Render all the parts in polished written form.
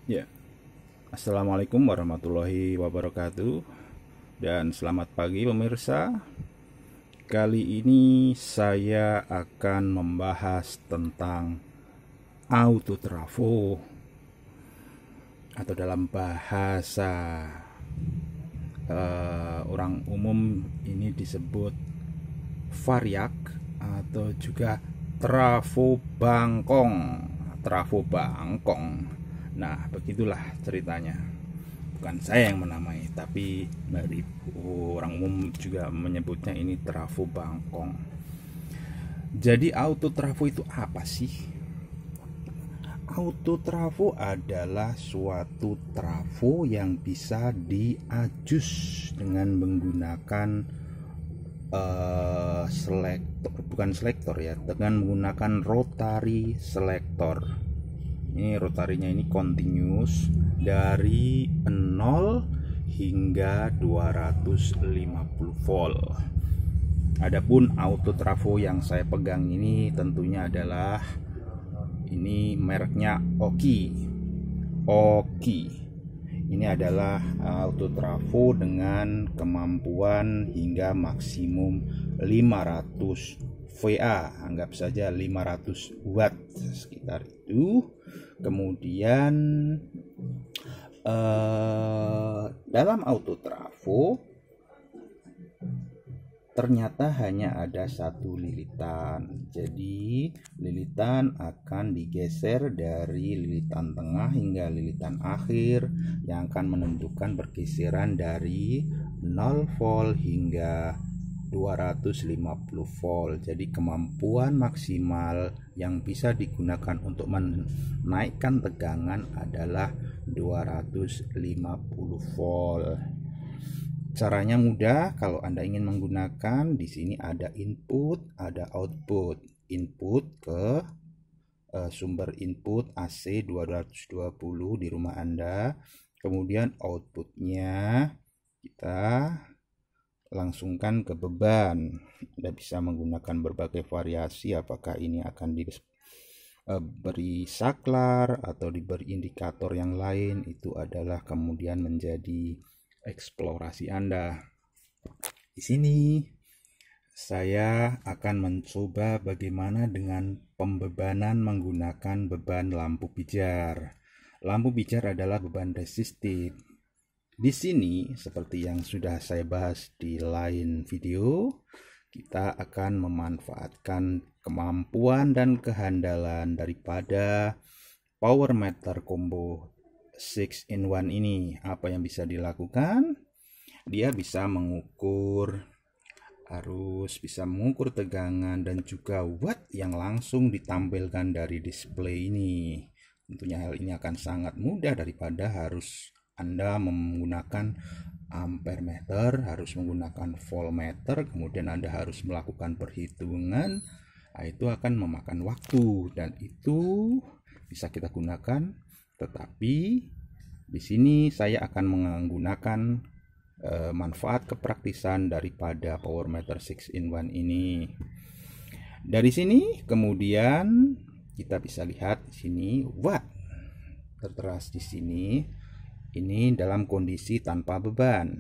Ya, Assalamualaikum warahmatullahi wabarakatuh. Dan selamat pagi pemirsa. Kali ini saya akan membahas tentang auto trafo, atau dalam bahasa orang umum ini disebut variak, atau juga trafo bangkong. Trafo bangkong. Nah, begitulah ceritanya. Bukan saya yang menamai, tapi dari orang umum juga menyebutnya ini trafo bangkong. Jadi auto trafo itu apa sih? Auto trafo adalah suatu trafo yang bisa diajus dengan menggunakan selektor, bukan selektor ya, dengan menggunakan rotary selektor. Ini rotarinya ini continuous dari 0 hingga 250 volt. Adapun auto trafo yang saya pegang ini tentunya adalah ini mereknya Oki. Ini adalah auto trafo dengan kemampuan hingga maksimum 500 VA, anggap saja 500 watt sekitar itu. Kemudian dalam auto trafo ternyata hanya ada satu lilitan. Jadi lilitan akan digeser dari lilitan tengah hingga lilitan akhir yang akan menentukan pergeseran dari 0 volt hingga 250 volt. Jadi kemampuan maksimal yang bisa digunakan untuk menaikkan tegangan adalah 250 volt. Caranya mudah. Kalau Anda ingin menggunakan, di sini ada input, ada output. Input ke sumber input AC 220 di rumah Anda. Kemudian outputnya kita langsungkan ke beban. Anda bisa menggunakan berbagai variasi, apakah ini akan diberi saklar atau diberi indikator yang lain. Itu adalah kemudian menjadi eksplorasi Anda. Di sini saya akan mencoba bagaimana dengan pembebanan menggunakan beban lampu pijar. Lampu pijar adalah beban resistif. Di sini, seperti yang sudah saya bahas di lain video, kita akan memanfaatkan kemampuan dan kehandalan daripada power meter combo 6 in 1 ini. Apa yang bisa dilakukan? Dia bisa mengukur arus, bisa mengukur tegangan, dan juga watt yang langsung ditampilkan dari display ini. Tentunya hal ini akan sangat mudah daripada harus Anda menggunakan ampere meter, harus menggunakan voltmeter, kemudian Anda harus melakukan perhitungan. Itu akan memakan waktu, dan itu bisa kita gunakan. Tetapi di sini saya akan menggunakan manfaat kepraktisan daripada power meter 6 in 1 ini. Dari sini kemudian kita bisa lihat di sini watt tertera di sini. Ini dalam kondisi tanpa beban.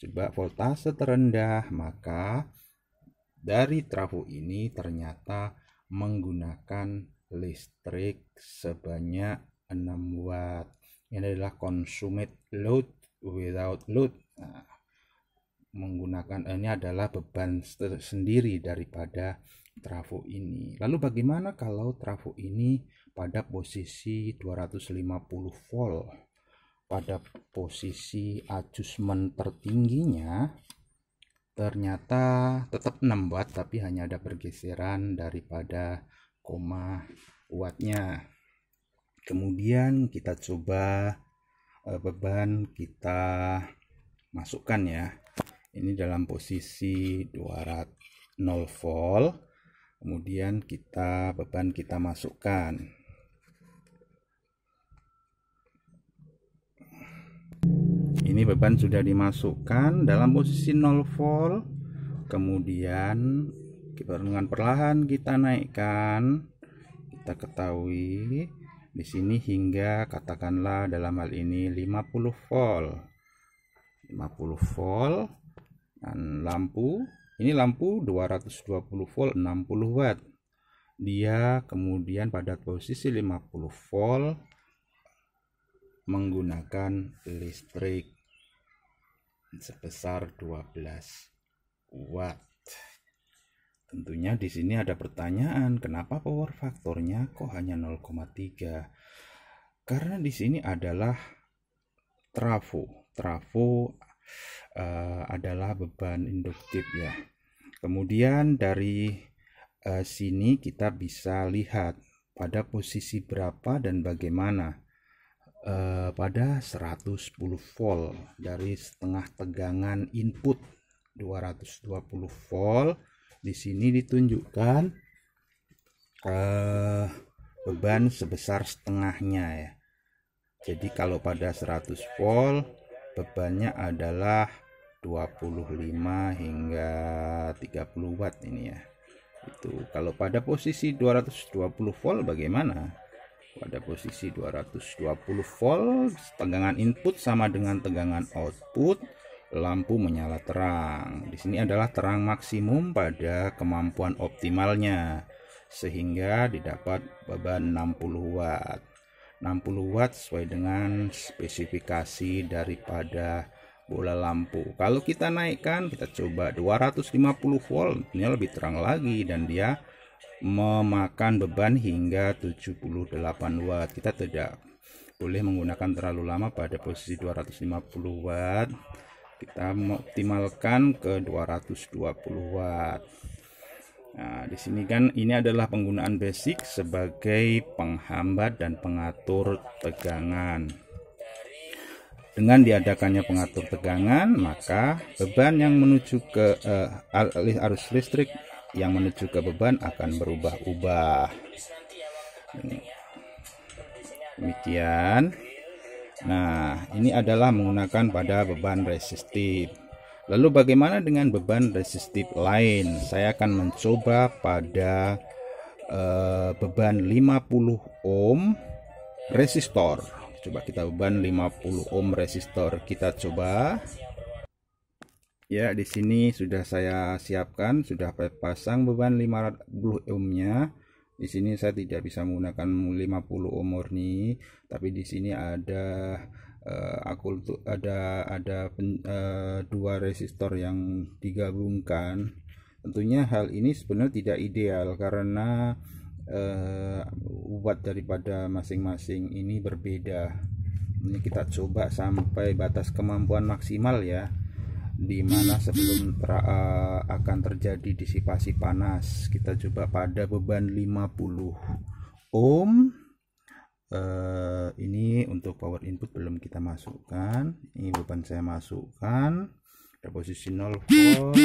Coba voltase terendah, maka dari trafo ini ternyata menggunakan listrik sebanyak 6 watt. Ini adalah consumed load without load. Nah, menggunakan ini adalah beban sendiri daripada trafo ini. Lalu bagaimana kalau trafo ini pada posisi 250 volt? Pada posisi adjustment tertingginya ternyata tetap 6 watt, tapi hanya ada pergeseran daripada koma wattnya. Kemudian kita coba beban kita masukkan ya. Ini dalam posisi 200 0 volt. Kemudian beban kita masukkan. Ini beban sudah dimasukkan dalam posisi 0 volt. Kemudian dengan perlahan kita naikkan. Kita ketahui di sini hingga katakanlah dalam hal ini 50 volt. 50 volt. Dan lampu, ini lampu 220 volt 60 watt. Dia kemudian pada posisi 50 volt menggunakan listrik sebesar 12 watt. Tentunya di sini ada pertanyaan, kenapa power faktornya kok hanya 0,3? Karena di sini adalah trafo. Trafo adalah beban induktif ya. Kemudian dari sini kita bisa lihat pada posisi berapa dan bagaimana. Pada 110 volt dari setengah tegangan input 220 volt. Di sini ditunjukkan beban sebesar setengahnya ya. Jadi kalau pada 100 volt bebannya adalah 25 hingga 30 watt ini ya. Itu kalau pada posisi 220 volt bagaimana? Pada posisi 220 volt tegangan input sama dengan tegangan output, lampu menyala terang. Di sini adalah terang maksimum pada kemampuan optimalnya sehingga didapat beban 60 watt. 60 watt sesuai dengan spesifikasi daripada bola lampu. Kalau kita naikkan, kita coba 250 volt, ini lebih terang lagi dan dia memakan beban hingga 78 watt. Kita tidak boleh menggunakan terlalu lama pada posisi 250 watt. Kita mengoptimalkan ke 220 watt. Nah, di sini kan ini adalah penggunaan basic sebagai penghambat dan pengatur tegangan. Dengan diadakannya pengatur tegangan, maka beban yang menuju ke arus listrik yang menuju ke beban akan berubah-ubah. Demikian. Nah, ini adalah menggunakan pada beban resistif. Lalu bagaimana dengan beban resistif lain? Saya akan mencoba pada beban 50 ohm resistor. Coba kita beban 50 ohm resistor. Kita coba. Ya, di sini sudah saya siapkan, sudah pasang beban 50 ohmnya. Di sini saya tidak bisa menggunakan 50 ohm murni, tapi di sini ada dua resistor yang digabungkan. Tentunya hal ini sebenarnya tidak ideal karena watt daripada masing-masing ini berbeda. Ini kita coba sampai batas kemampuan maksimal ya, dimana sebelum akan terjadi disipasi panas. Kita coba pada beban 50 ohm. Ini untuk power input belum kita masukkan. Ini beban saya masukkan pada posisi 0 volt.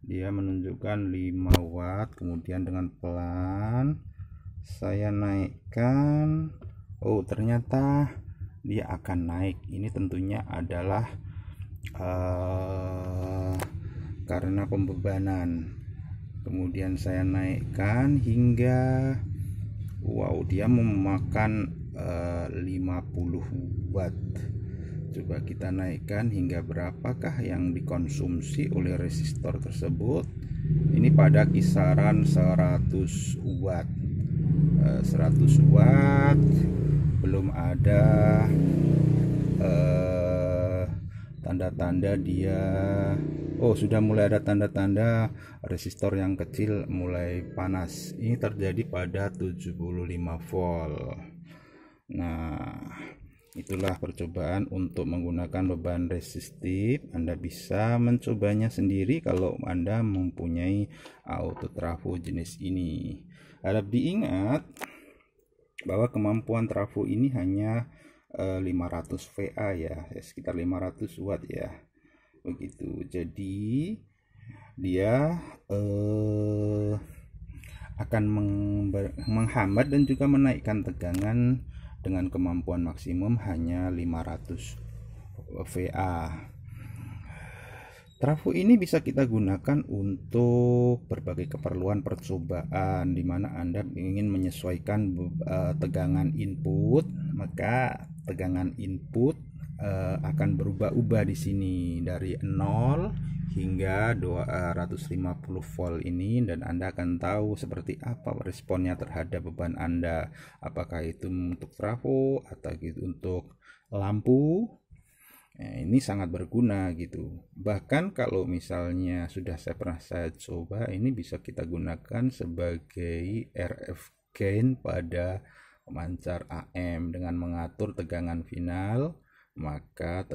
Dia menunjukkan 5 watt. Kemudian dengan pelan saya naikkan. Oh, ternyata dia akan naik. Ini tentunya adalah karena pembebanan. Kemudian saya naikkan hingga dia memakan 50 watt. Coba kita naikkan hingga berapakah yang dikonsumsi oleh resistor tersebut. Ini pada kisaran 100 watt. 100 watt belum ada tanda-tanda dia. Oh, sudah mulai ada tanda-tanda resistor yang kecil mulai panas. Ini terjadi pada 75 volt. Nah, itulah percobaan untuk menggunakan beban resistif. Anda bisa mencobanya sendiri kalau Anda mempunyai auto trafo jenis ini. Harap diingat bahwa kemampuan trafo ini hanya 500 VA ya, sekitar 500 watt ya. Begitu. Jadi dia akan menghambat dan juga menaikkan tegangan dengan kemampuan maksimum hanya 500 VA. Trafo ini bisa kita gunakan untuk berbagai keperluan percobaan, di mana Anda ingin menyesuaikan tegangan input, maka tegangan input akan berubah-ubah di sini dari 0 hingga 250 volt ini, dan Anda akan tahu seperti apa responnya terhadap beban Anda, apakah itu untuk trafo atau gitu untuk lampu. Nah, ini sangat berguna gitu. Bahkan kalau misalnya saya pernah coba, ini bisa kita gunakan sebagai RF gain pada pemancar AM dengan mengatur tegangan final, maka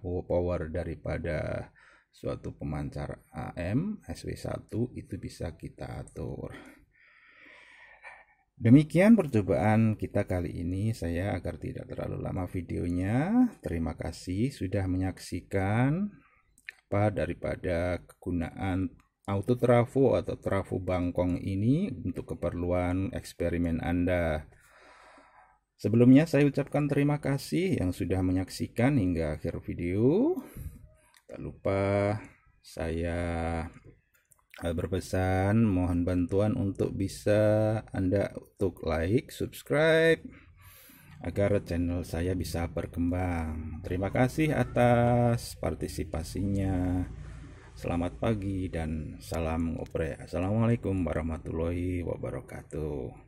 power daripada suatu pemancar AM SW1 itu bisa kita atur. Demikian percobaan kita kali ini, agar tidak terlalu lama videonya. Terima kasih sudah menyaksikan daripada kegunaan auto trafo atau trafo bangkong ini untuk keperluan eksperimen Anda. Sebelumnya saya ucapkan terima kasih yang sudah menyaksikan hingga akhir video. Tak lupa saya berpesan, mohon bantuan untuk bisa Anda untuk like, subscribe agar channel saya bisa berkembang. Terima kasih atas partisipasinya. Selamat pagi dan salam ngoprek. Assalamualaikum warahmatullahi wabarakatuh.